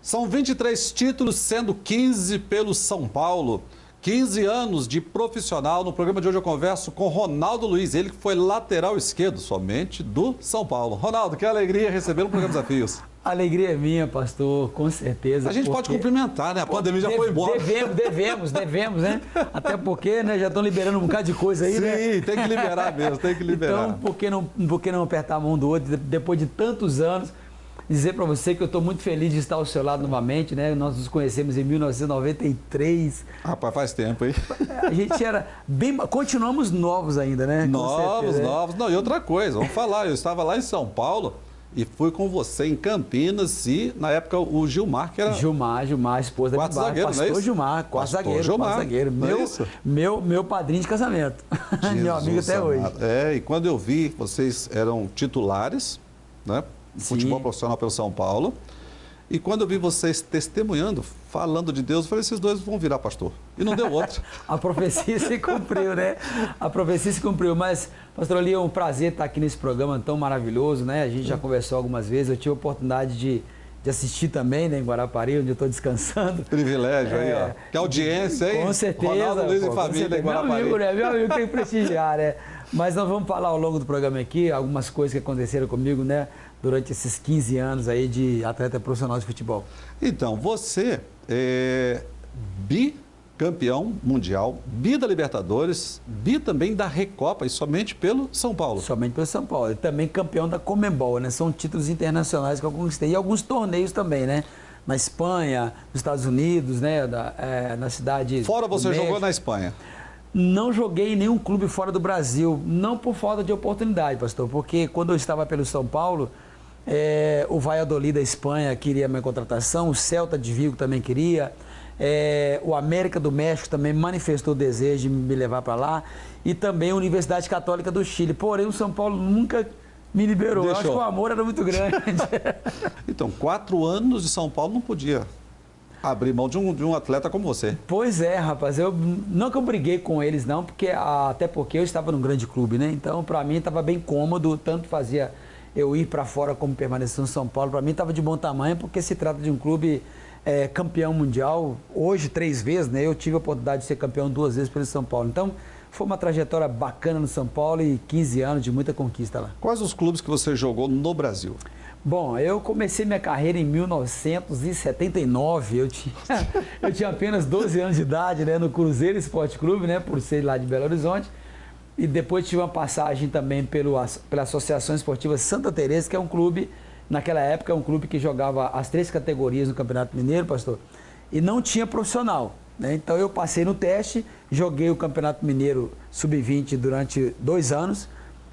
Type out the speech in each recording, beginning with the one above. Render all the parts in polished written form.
São 23 títulos, sendo 15 pelo São Paulo. 15 anos de profissional. No programa de hoje eu converso com Ronaldo Luiz, ele que foi lateral esquerdo somente do São Paulo. Ronaldo, que alegria receber no programa Desafios. A alegria é minha, pastor, com certeza. A gente pode cumprimentar, né? A pandemia já foi embora. Devemos, né? Até porque, né, já estão liberando um bocado de coisa aí, Sim, né? Sim, tem que liberar mesmo, tem que liberar. Então, por que não apertar a mão do outro depois de tantos anos? Dizer para você que eu estou muito feliz de estar ao seu lado novamente, né? Nós nos conhecemos em 1993. Rapaz, faz tempo, hein? A gente era bem... Continuamos novos ainda, né? Novos. Não, e outra coisa, vamos falar, eu estava lá em São Paulo e fui com você em Campinas e, na época, o Gilmar, que era... Gilmar, esposa quarto zagueiro, pastor, não é isso? Gilmar, quarto zagueiro. Meu padrinho de casamento. Meu amigo até hoje. É, e quando eu vi, vocês eram titulares, né? Futebol profissional pelo São Paulo. E quando eu vi vocês testemunhando, falando de Deus, eu falei, esses dois vão virar pastor. E não deu outro. A profecia se cumpriu, né? A profecia se cumpriu. Mas, pastor Ali, é um prazer estar aqui nesse programa tão maravilhoso, né? A gente já conversou algumas vezes, eu tive a oportunidade de assistir também, né, em Guarapari, onde eu estou descansando. Privilégio aí, ó. Que audiência, hein? Com certeza. Ronaldo Luiz e família em Guarapari. Meu amigo tem que prestigiar, né? Mas nós vamos falar ao longo do programa aqui algumas coisas que aconteceram comigo, né? Durante esses 15 anos aí de atleta profissional de futebol. Então, você é bicampeão mundial, bi da Libertadores, bi também da Recopa e somente pelo São Paulo. Somente pelo São Paulo. E também campeão da Conmebol, né? São títulos internacionais que eu conquistei. E alguns torneios também, né? Na Espanha, nos Estados Unidos, né? Na cidade... Fora você jogou na Espanha? Não joguei em nenhum clube fora do Brasil. Não por falta de oportunidade, pastor. Porque quando eu estava pelo São Paulo... o Valladolid da Espanha queria a minha contratação, o Celta de Vigo também queria, o América do México também manifestou o desejo de me levar para lá e também a Universidade Católica do Chile. Porém, o São Paulo nunca me liberou. Eu acho que o amor era muito grande. Então, 4 anos de São Paulo não podia abrir mão de um atleta como você. Pois é, rapaz. Não que eu briguei com eles, não, até porque eu estava num grande clube, né? Então, para mim, estava bem cômodo, tanto fazia... eu ir para fora como permanecer no São Paulo, para mim estava de bom tamanho, porque se trata de um clube campeão mundial, hoje 3 vezes, né? Eu tive a oportunidade de ser campeão 2 vezes pelo São Paulo. Então, foi uma trajetória bacana no São Paulo e 15 anos de muita conquista lá. Quais os clubes que você jogou no Brasil? Bom, eu comecei minha carreira em 1979, eu tinha apenas 12 anos de idade, né? No Cruzeiro Esporte Clube, né? Por ser lá de Belo Horizonte. E depois tive uma passagem também pela Associação Esportiva Santa Teresa, que é um clube, naquela época, é um clube que jogava as 3 categorias no Campeonato Mineiro, pastor, e não tinha profissional, né? Então eu passei no teste, joguei o Campeonato Mineiro Sub-20 durante 2 anos,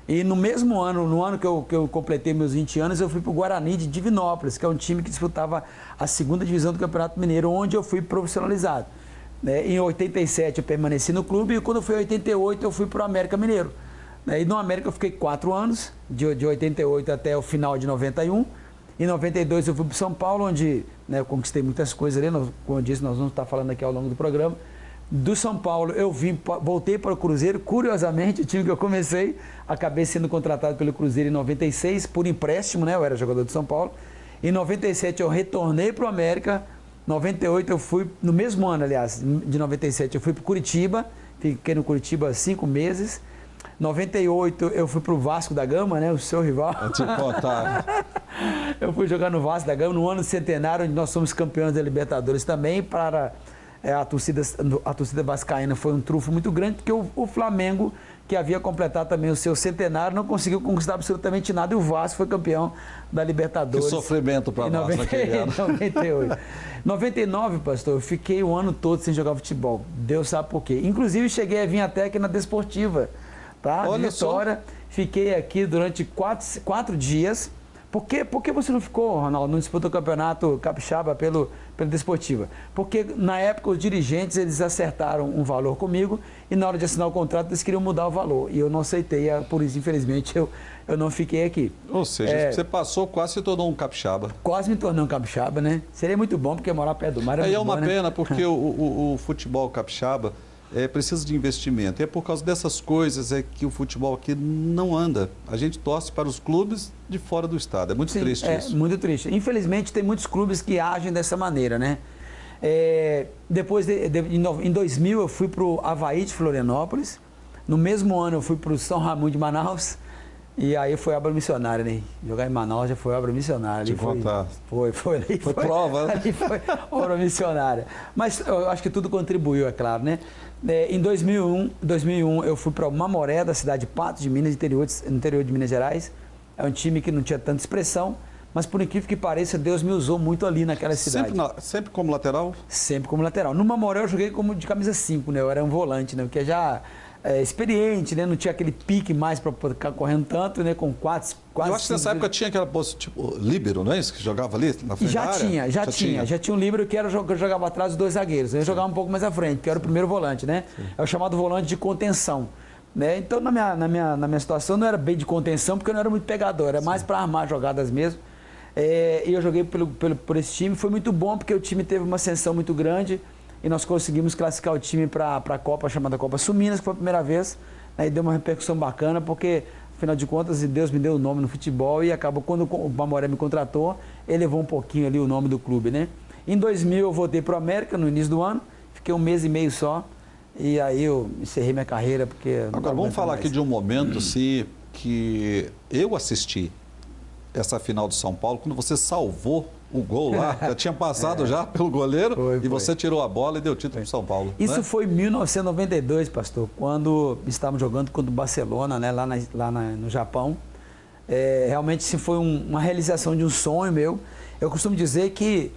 e no mesmo ano, no ano que eu completei meus 20 anos, eu fui para o Guarani de Divinópolis, que é um time que disputava a 2ª divisão do Campeonato Mineiro, onde eu fui profissionalizado. Em 87 eu permaneci no clube e quando foi em 88 eu fui para o América Mineiro. E no América eu fiquei 4 anos, de 88 até o final de 91. Em 92 eu fui para o São Paulo, onde eu conquistei muitas coisas ali, como eu disse, nós vamos estar falando aqui ao longo do programa. Do São Paulo eu voltei para o Cruzeiro, curiosamente o time que eu comecei, acabei sendo contratado pelo Cruzeiro em 96 por empréstimo, né? Eu era jogador do São Paulo. Em 97 eu retornei para o América. 98 eu fui, no mesmo ano, aliás, de 97, eu fui para Curitiba, fiquei no Curitiba 5 meses. 98 eu fui para o Vasco da Gama, né, o seu rival. Vou te contar. Eu fui jogar no Vasco da Gama no ano centenário, onde nós somos campeões da Libertadores também. Para a torcida vascaína foi um trunfo muito grande, porque o Flamengo, que havia completado também o seu centenário, não conseguiu conquistar absolutamente nada e o Vasco foi campeão da Libertadores. Que sofrimento para nós naquele ano. 98. 99, pastor, eu fiquei o ano todo sem jogar futebol. Deus sabe por quê. Inclusive, cheguei a vir até aqui na Desportiva, tá? Olha de Vitória. Só. Fiquei aqui durante 4 dias. Por que você não ficou, Ronaldo, não disputou o campeonato capixaba pela Desportiva? Porque na época os dirigentes eles acertaram um valor comigo e na hora de assinar o contrato eles queriam mudar o valor. E eu não aceitei, por isso infelizmente eu não fiquei aqui. Ou seja, você passou, quase se tornou um capixaba. Quase me tornei um capixaba, né? Seria muito bom porque morar perto do mar é muito uma bom, pena, né? porque o futebol capixaba precisa de investimento. E é por causa dessas coisas que o futebol aqui não anda. A gente torce para os clubes de fora do estado. É muito triste isso. É muito triste. Infelizmente, tem muitos clubes que agem dessa maneira, né? Em 2000, eu fui para o Avaí de Florianópolis. No mesmo ano, eu fui para o São Raimundo de Manaus. E aí foi obra missionária, né? Jogar em Manaus já foi obra missionária. Te contar. Foi prova, né? Ali foi obra missionária. Mas eu acho que tudo contribuiu, é claro, né? Em 2001 eu fui para o Mamoré, da cidade de Patos de Minas, no interior de Minas Gerais. É um time que não tinha tanta expressão, mas por incrível que pareça, Deus me usou muito ali naquela cidade. Sempre como lateral? Sempre como lateral. No Mamoré eu joguei como de camisa 5, né? Eu era um volante, né? Porque já... experiente, né? Não tinha aquele pique mais para ficar correndo tanto, né? Com quase eu acho que nessa época tinha aquela posição, tipo, líbero, não é isso? Que jogava ali na frente da área? Já tinha um líbero que eu jogava atrás dos dois zagueiros. Eu jogava um pouco mais à frente, que era o primeiro volante, né? Sim. É o chamado volante de contenção. Né? Então, na minha situação, não era bem de contenção, porque eu não era muito pegador, era mais para armar jogadas mesmo. E eu joguei por esse time, foi muito bom, porque o time teve uma ascensão muito grande. E nós conseguimos classificar o time para a Copa, chamada Copa Sul-Minas, que foi a primeira vez. Aí deu uma repercussão bacana, porque, afinal de contas, Deus me deu o nome no futebol e acabou, quando o Mamoré me contratou, ele levou um pouquinho ali o nome do clube, né? Em 2000 eu voltei para o América, no início do ano, fiquei 1 mês e meio só, e aí eu encerrei minha carreira, porque... Agora, vamos falar aqui de um momento, assim, que eu assisti essa final do São Paulo, quando você salvou o gol lá, já tinha passado já pelo goleiro, foi. Você tirou a bola e deu título para o São Paulo. Isso, né? Foi em 1992, pastor, quando estávamos jogando contra o Barcelona, né, no Japão. Realmente sim, foi uma realização de um sonho meu. Eu costumo dizer que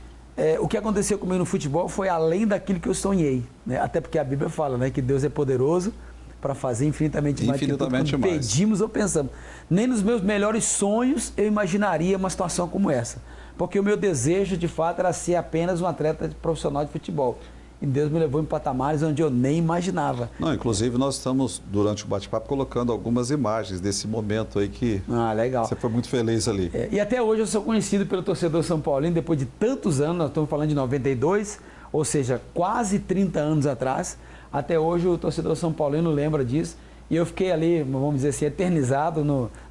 o que aconteceu comigo no futebol foi além daquilo que eu sonhei. Né? Até porque a Bíblia fala, né, que Deus é poderoso para fazer infinitamente mais do que pedimos ou pensamos. Nem nos meus melhores sonhos eu imaginaria uma situação como essa. Porque o meu desejo, de fato, era ser apenas um atleta profissional de futebol. E Deus me levou em patamares onde eu nem imaginava. Não, inclusive, nós estamos, durante o bate-papo, colocando algumas imagens desse momento aí que legal. Você foi muito feliz ali. E até hoje eu sou conhecido pelo torcedor São Paulino, depois de tantos anos, nós estamos falando de 92, ou seja, quase 30 anos atrás. Até hoje o torcedor São Paulino lembra disso. E eu fiquei ali, vamos dizer assim, eternizado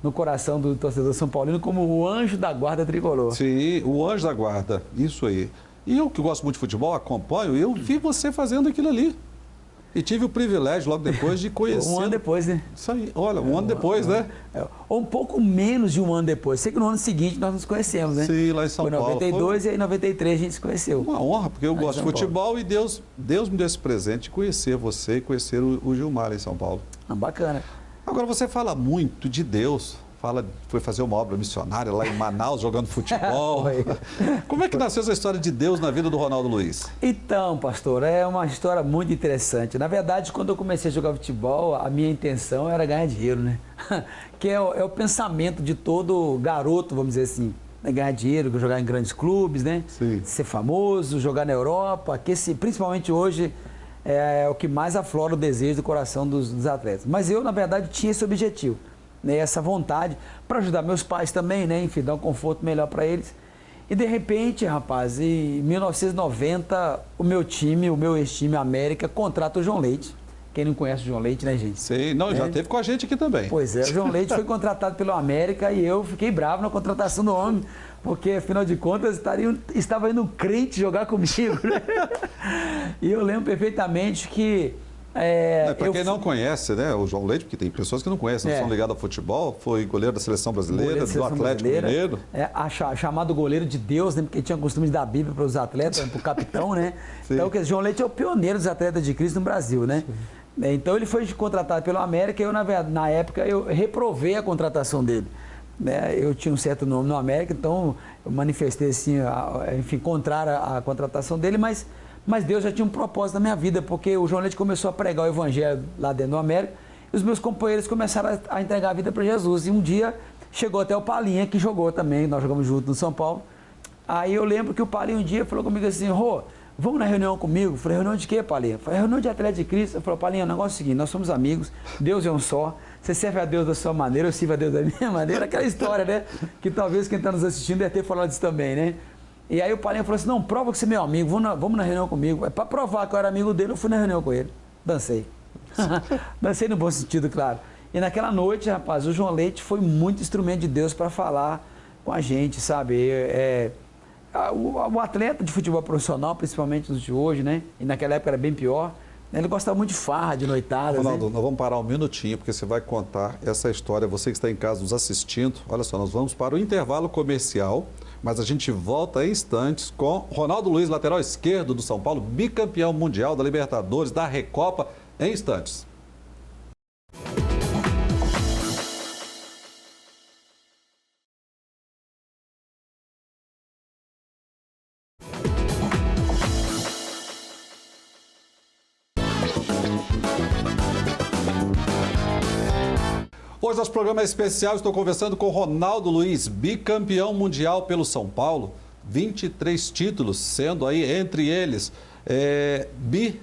no coração do torcedor São Paulino como o anjo da guarda tricolor. Sim, o anjo da guarda, isso aí. E eu que gosto muito de futebol, acompanho, eu vi você fazendo aquilo ali. E tive o privilégio, logo depois, de conhecer... Um ano depois, né? Isso aí, olha, um ano depois, né? Ou um pouco menos de um ano depois. Sei que no ano seguinte nós nos conhecemos, né? Sim, lá em São Paulo. Foi em 92 e aí em 93 a gente se conheceu. Uma honra, porque eu gosto de futebol e Deus me deu esse presente de conhecer você e conhecer o Gilmar em São Paulo. Bacana. Agora, você fala muito de Deus. Foi fazer uma obra missionária lá em Manaus, jogando futebol. Como é que nasceu essa história de Deus na vida do Ronaldo Luiz? Então, pastor, é uma história muito interessante. Na verdade, quando eu comecei a jogar futebol, a minha intenção era ganhar dinheiro, né? Que é o pensamento de todo garoto, vamos dizer assim. Ganhar dinheiro, jogar em grandes clubes, né? Sim. Ser famoso, jogar na Europa, que principalmente hoje é o que mais aflora o desejo do coração dos atletas. Mas eu, na verdade, tinha esse objetivo. Né, essa vontade para ajudar meus pais também, né, enfim, dar um conforto melhor para eles. E de repente, rapaz, em 1990, o meu ex-time América contrata o João Leite. Quem não conhece o João Leite, né, gente? Sei, não, já teve com a gente aqui também. Pois é, o João Leite foi contratado pelo América e eu fiquei bravo na contratação do homem, porque afinal de contas estava indo um crente jogar comigo, né? E eu lembro perfeitamente que para quem não conhece, né, o João Leite, porque tem pessoas que não conhecem, não são ligadas ao futebol, foi goleiro da Seleção Brasileira, do Atlético Mineiro. Chamado goleiro de Deus, né, porque tinha costume de dar a Bíblia para os atletas, para o capitão, né? Então, o João Leite é o pioneiro dos atletas de Cristo no Brasil, né? Sim. Então, ele foi contratado pelo América e eu, na época, eu reprovei a contratação dele. Né? Eu tinha um certo nome no América, então eu manifestei, assim, enfim, contrário à contratação dele, mas Deus já tinha um propósito na minha vida, porque o João Leite começou a pregar o evangelho lá dentro do América e os meus companheiros começaram a entregar a vida para Jesus. E um dia chegou até o Palinha, que jogou também, nós jogamos junto no São Paulo. Aí eu lembro que o Palinha um dia falou comigo assim: Rô, vamos na reunião comigo? Eu falei: reunião de quê, Palinha? Eu falei: reunião de atleta de Cristo. Eu falei: Palinha, o negócio é o seguinte, nós somos amigos, Deus é um só, você serve a Deus da sua maneira, eu sirvo a Deus da minha maneira. Aquela história, né? Que talvez quem está nos assistindo deve ter falado disso também, né? E aí o Palinha falou assim: não, prova que você é meu amigo, vamos na reunião comigo. Para provar que eu era amigo dele, eu fui na reunião com ele. Dancei. Dancei no bom sentido, claro. E naquela noite, rapaz, o João Leite foi muito instrumento de Deus para falar com a gente, sabe? O atleta de futebol profissional, principalmente os de hoje, né? E naquela época era bem pior, né? Ele gostava muito de farra, de noitadas. Ronaldo, né? nós vamos parar um minutinho, porque você vai contar essa história. Você que está em casa nos assistindo, olha só, nós vamos para o intervalo comercial, mas a gente volta em instantes com Ronaldo Luiz, lateral esquerdo do São Paulo, bicampeão mundial da Libertadores, da Recopa, em instantes. Hoje nosso programa é especial, estou conversando com Ronaldo Luiz, bicampeão mundial pelo São Paulo, 23 títulos, sendo aí entre eles bi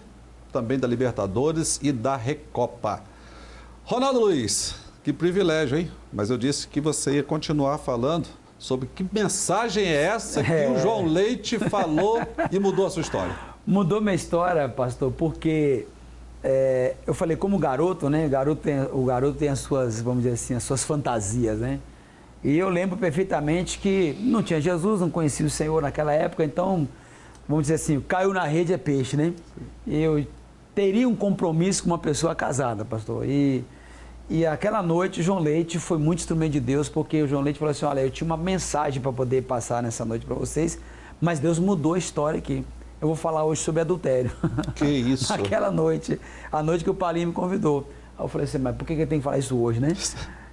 também da Libertadores e da Recopa. Ronaldo Luiz, que privilégio, hein? Mas eu disse que você ia continuar falando sobre que mensagem é essa que o João Leite falou e mudou a sua história. Mudou minha história, pastor, porque eu falei, como garoto, né? O garoto tem as suas, vamos dizer assim, as suas fantasias, né? E eu lembro perfeitamente que não tinha Jesus, não conhecia o Senhor naquela época, então, vamos dizer assim, caiu na rede é peixe, né? Eu teria um compromisso com uma pessoa casada, pastor. E aquela noite o João Leite foi muito instrumento de Deus, porque o João Leite falou assim, olha, eu tinha uma mensagem para poder passar nessa noite para vocês, mas Deus mudou a história aqui. Eu vou falar hoje sobre adultério. Que isso? Aquela noite, a noite que o Paulinho me convidou. Aí eu falei assim, mas por que ele tem que falar isso hoje, né?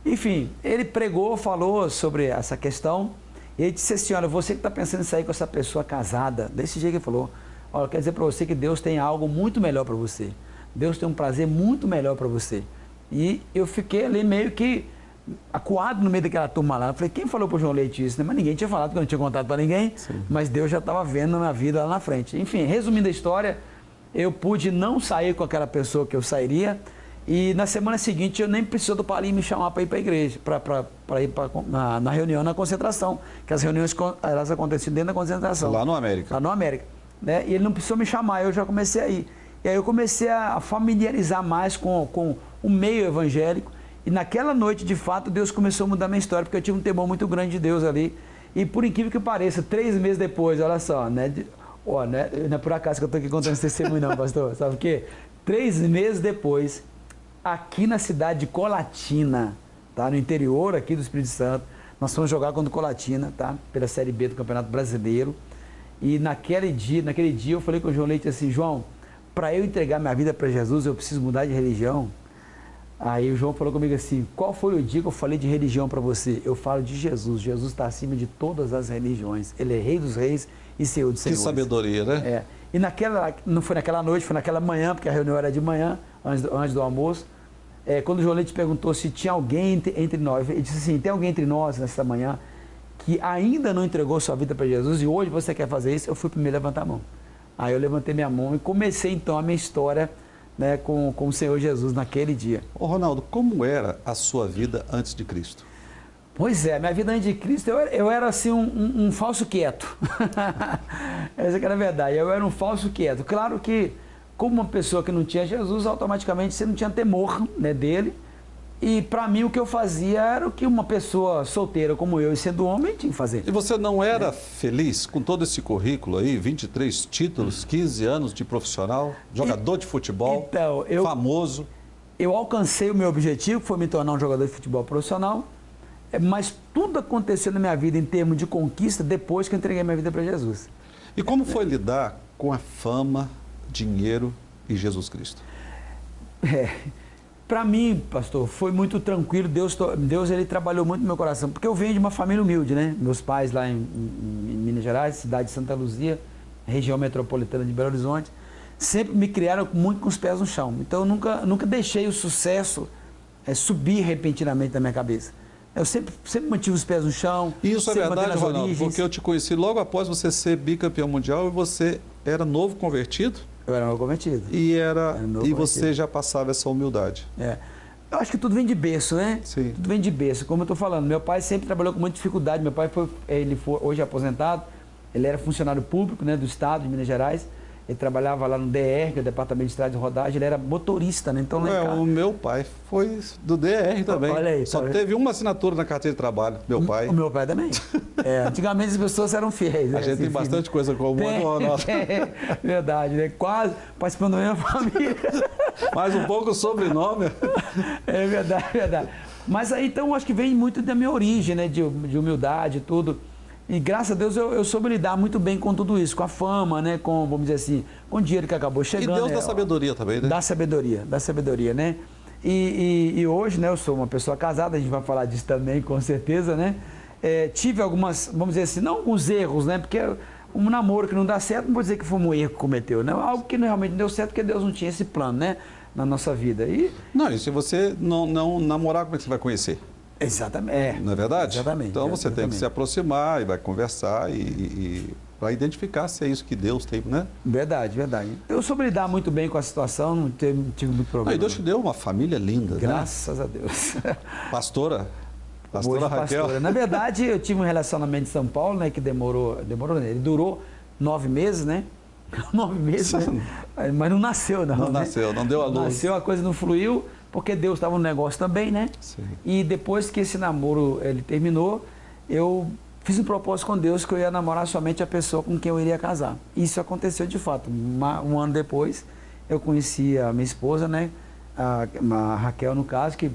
Enfim, ele pregou, falou sobre essa questão, e ele disse assim, olha, você que está pensando em sair com essa pessoa casada, desse jeito que ele falou, olha, eu quero dizer para você que Deus tem algo muito melhor para você. Deus tem um prazer muito melhor para você. E eu fiquei ali meio que acuado no meio daquela turma lá. Eu falei, quem falou pro João Leite isso? Mas ninguém tinha falado, porque eu não tinha contado para ninguém. Sim. Mas Deus já estava vendo na minha vida lá na frente. Enfim, resumindo a história, eu pude não sair com aquela pessoa que eu sairia. E na semana seguinte eu nem precisou do Paulinho me chamar para ir para a igreja, para ir na reunião, na concentração. Que as reuniões elas aconteciam dentro da concentração. Lá no América. Lá no América. Né? E ele não precisou me chamar, eu já comecei a ir. E aí eu comecei a familiarizar mais com o meio evangélico. E naquela noite, de fato, Deus começou a mudar minha história, porque eu tive um temor muito grande de Deus ali. E por incrível que pareça, 3 meses depois, olha só, né? Não é por acaso que eu estou aqui contando esse testemunho não, pastor. Sabe o quê? 3 meses depois, aqui na cidade de Colatina, tá? No interior aqui do Espírito Santo, nós fomos jogar contra o Colatina, tá? Pela Série B do Campeonato Brasileiro. E naquele dia eu falei com o João Leite assim, João, para eu entregar minha vida para Jesus, eu preciso mudar de religião. Aí o João falou comigo assim, qual foi o dia que eu falei de religião para você? Eu falo de Jesus, Jesus está acima de todas as religiões, Ele é Rei dos Reis e Senhor dos Senhores. Que sabedoria, né? E não foi naquela noite, foi naquela manhã, porque a reunião era de manhã, antes do almoço. Quando o João Leite perguntou se tinha alguém entre nós, ele disse assim, tem alguém entre nós nessa manhã que ainda não entregou sua vida para Jesus e hoje você quer fazer isso? Eu fui primeiro levantar a mão. Aí eu levantei minha mão e comecei então a minha história, né, com o Senhor Jesus naquele dia. Ô Ronaldo, como era a sua vida antes de Cristo? Pois é, minha vida antes de Cristo, eu era assim um falso quieto. Essa que era a verdade, eu era um falso quieto. Claro que, como uma pessoa que não tinha Jesus, automaticamente você não tinha temor, né, dele. E para mim o que eu fazia era o que uma pessoa solteira como eu, e sendo homem, tinha que fazer. E você não era feliz com todo esse currículo aí, 23 títulos, 15 anos de profissional, jogador de futebol, então, famoso? Eu alcancei o meu objetivo, que foi me tornar um jogador de futebol profissional, mas tudo aconteceu na minha vida em termos de conquista depois que eu entreguei minha vida para Jesus. E como foi lidar com a fama, dinheiro e Jesus Cristo? Para mim, pastor, foi muito tranquilo. Deus ele trabalhou muito no meu coração, porque eu venho de uma família humilde, né? Meus pais lá em Minas Gerais, cidade de Santa Luzia, região metropolitana de Belo Horizonte, sempre me criaram muito com os pés no chão. Então eu nunca deixei o sucesso subir repentinamente na minha cabeça. Eu sempre mantive os pés no chão. E isso é verdade, Ronaldo, porque eu te conheci logo após você ser bicampeão mundial e você era novo convertido? Eu era novo convertido. E você já passava essa humildade. Eu acho que tudo vem de berço, né? Sim. Tudo vem de berço. Como eu estou falando, meu pai sempre trabalhou com muita dificuldade. Meu pai foi hoje aposentado, ele era funcionário público, né, do estado de Minas Gerais. Ele trabalhava lá no DR, que é o Departamento de Estrada de Rodagem, ele era motorista, né? Então, O meu pai foi do DR também. Olha aí, só teve uma assinatura na carteira de trabalho, meu pai. O meu pai também. Antigamente as pessoas eram fiéis. A gente tem bastante coisa comum, Ronaldo. Verdade, né? Quase participando da mesma família. Mais um pouco o sobrenome. É verdade, verdade. Mas aí, então, acho que vem muito da minha origem, né? De humildade e tudo. E graças a Deus eu soube lidar muito bem com tudo isso, com a fama, né? Com, vamos dizer assim, com o dinheiro que acabou chegando. E Deus dá sabedoria também, né? Dá sabedoria, né? E hoje, né, eu sou uma pessoa casada, a gente vai falar disso também, com certeza, né? Tive algumas, vamos dizer assim, não alguns erros, né? Porque um namoro que não dá certo, não vou dizer que foi um erro que cometeu, né? Algo que realmente não deu certo, porque Deus não tinha esse plano, né? Na nossa vida. Não, e se você não namorar, como é que você vai conhecer? Exatamente. Não é verdade? Exatamente. Então você tem que se aproximar e vai conversar e para identificar se é isso que Deus tem, né? Verdade. Eu soube lidar muito bem com a situação, não tive muito problema. E Deus te deu uma família linda, Graças a Deus. Pastora Hoje, Raquel. Pastora. Na verdade, eu tive um relacionamento em São Paulo, né? Que demorou, né? Ele durou 9 meses, né? 9 meses, né? Mas não nasceu, não. Não nasceu, não deu a luz. Nasceu, a coisa não fluiu, porque Deus estava no negócio também, né? Sim. E depois que esse namoro ele terminou, eu fiz um propósito com Deus que eu ia namorar somente a pessoa com quem eu iria casar. Isso aconteceu de fato. Um ano depois, eu conheci a minha esposa, né? A Raquel, no caso, que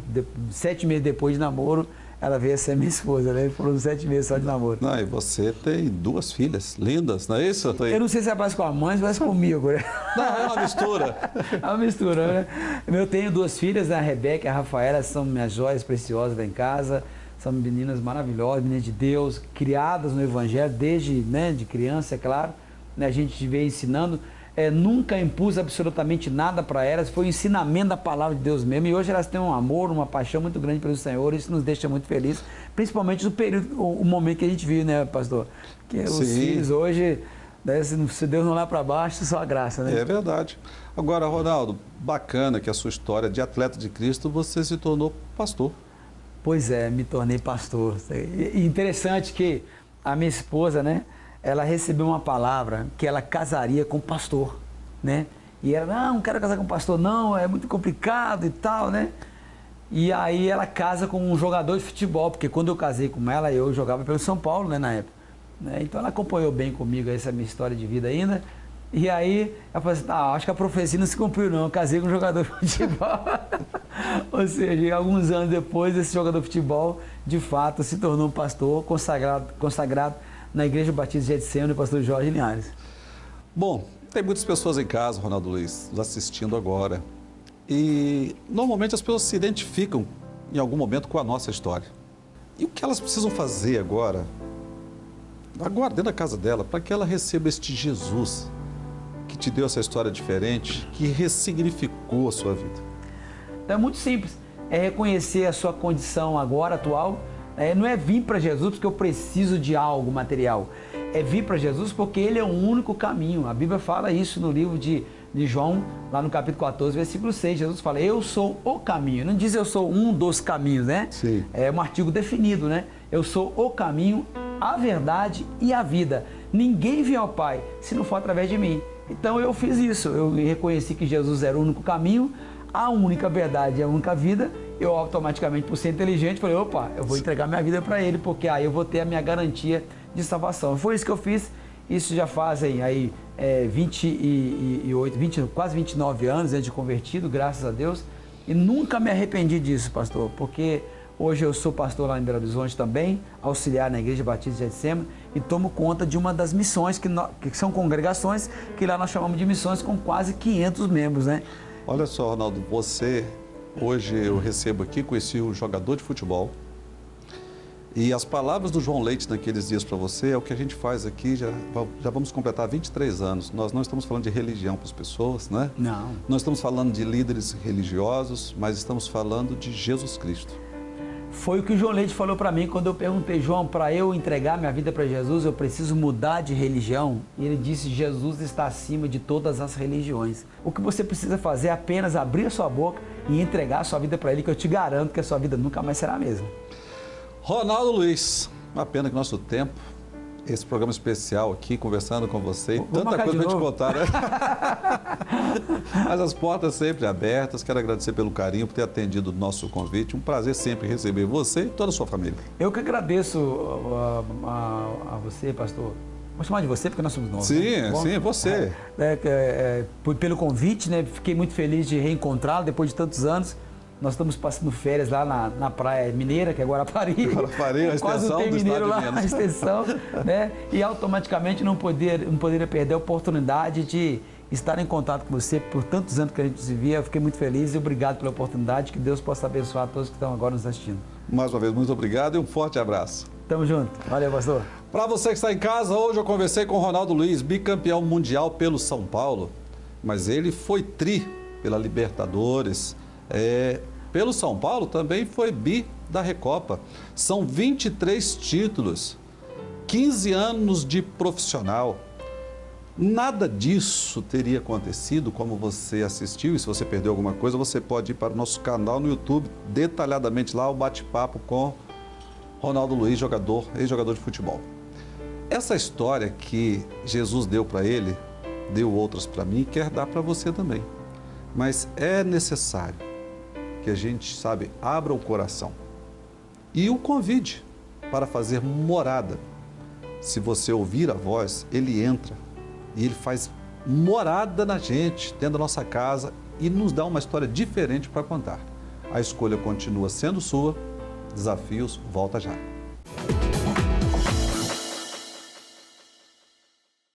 7 meses depois de namoro, ela veio a ser minha esposa, né? Foram 7 meses só de namoro. Não, e você tem 2 filhas lindas, não é isso? Eu não sei se é mais com a mãe, mas comigo, né? Não, é uma mistura. É uma mistura, né? Eu tenho 2 filhas, a Rebeca e a Rafaela, são minhas joias preciosas lá em casa. São meninas maravilhosas, meninas de Deus, criadas no Evangelho, desde, né, de criança, é claro. Né? A gente veio ensinando. Nunca impus absolutamente nada para elas, foi o ensinamento da palavra de Deus mesmo, e hoje elas têm um amor, uma paixão muito grande pelo Senhor, isso nos deixa muito felizes, principalmente no período, o momento que a gente vive, né, pastor? Que os filhos hoje, né, se Deus não olhar para baixo, só a graça, né? É verdade. Agora, Ronaldo, bacana que a sua história de atleta de Cristo, você se tornou pastor. Pois é, me tornei pastor. E interessante que a minha esposa, né, ela recebeu uma palavra que ela casaria com pastor, né? E ela, não quero casar com pastor, não, é muito complicado e tal, né? E aí ela casa com um jogador de futebol, porque quando eu casei com ela, eu jogava pelo São Paulo, né, na época. Né? Então ela acompanhou bem comigo essa minha história de vida ainda. E aí ela falou assim, acho que a profecia não se cumpriu não, eu casei com um jogador de futebol. Ou seja, alguns anos depois, esse jogador de futebol, de fato, se tornou um pastor consagrado na Igreja Batista de Getsemane, o pastor Jorge Linhares. Bom, tem muitas pessoas em casa, Ronaldo Luiz, nos assistindo agora. E normalmente as pessoas se identificam em algum momento com a nossa história. E o que elas precisam fazer agora dentro da casa dela, para que ela receba este Jesus que te deu essa história diferente, que ressignificou a sua vida? Então é muito simples, é reconhecer a sua condição agora, atual. Não é vir para Jesus porque eu preciso de algo material. É vir para Jesus porque Ele é o único caminho. A Bíblia fala isso no livro de João, lá no capítulo 14, versículo 6. Jesus fala, eu sou o caminho. Não diz eu sou um dos caminhos, né? Sim. É um artigo definido, né? Eu sou o caminho, a verdade e a vida. Ninguém vem ao Pai se não for através de mim. Então eu fiz isso. Eu reconheci que Jesus era o único caminho, a única verdade e a única vida. Eu automaticamente, por ser inteligente, falei, opa, eu vou entregar minha vida para Ele, porque aí eu vou ter a minha garantia de salvação. Foi isso que eu fiz, isso já fazem aí 28, quase 29 anos de convertido, graças a Deus, e nunca me arrependi disso, pastor, porque hoje eu sou pastor lá em Belo Horizonte também, auxiliar na Igreja Batista de Getsemane, e tomo conta de uma das missões, que são congregações, que lá nós chamamos de missões com quase 500 membros, né? Olha só, Ronaldo, hoje eu recebo aqui, conheci um jogador de futebol, e as palavras do João Leite naqueles dias para você é o que a gente faz aqui, já vamos completar 23 anos. Nós não estamos falando de religião para as pessoas, né? Não. Não estamos falando de líderes religiosos, mas estamos falando de Jesus Cristo. Foi o que o João Leite falou para mim quando eu perguntei, João, para eu entregar minha vida para Jesus, eu preciso mudar de religião? E ele disse, Jesus está acima de todas as religiões. O que você precisa fazer é apenas abrir a sua boca e entregar a sua vida para Ele, que eu te garanto que a sua vida nunca mais será a mesma. Ronaldo Luiz, uma pena que nosso tempo esse programa especial aqui, conversando com você. Vou Tanta marcar coisa de para te novo. contar, né? Mas as portas sempre abertas. Quero agradecer pelo carinho, por ter atendido o nosso convite. Um prazer sempre receber você e toda a sua família. Eu que agradeço a você, pastor. Vou chamar de você porque nós somos novos. Sim, né? Bom, sim, você. Pelo convite, né? Fiquei muito feliz de reencontrá-lo depois de tantos anos. Nós estamos passando férias lá na Praia Mineira, que é Guarapari. Guarapari, a Quase extensão não tem do mineiro estado lá, de Minas. a extensão, né? E automaticamente não poderia perder a oportunidade de estar em contato com você por tantos anos que a gente se via. Eu fiquei muito feliz e obrigado pela oportunidade. Que Deus possa abençoar todos que estão agora nos assistindo. Mais uma vez, muito obrigado e um forte abraço. Tamo junto. Valeu, pastor. Para você que está em casa, hoje eu conversei com o Ronaldo Luiz, bicampeão mundial pelo São Paulo, mas ele foi pela Libertadores, pelo São Paulo também foi bi da Recopa. São 23 títulos, 15 anos de profissional. Nada disso teria acontecido como você assistiu, e se você perdeu alguma coisa, você pode ir para o nosso canal no YouTube, detalhadamente lá o bate-papo com Ronaldo Luiz, ex-jogador de futebol. Essa história que Jesus deu para ele, deu outras para mim e quer dar para você também. Mas é necessário que a gente, abra o coração e o convide para fazer morada. Se você ouvir a voz, ele entra e ele faz morada na gente, dentro da nossa casa e nos dá uma história diferente para contar. A escolha continua sendo sua. Desafios, volta já.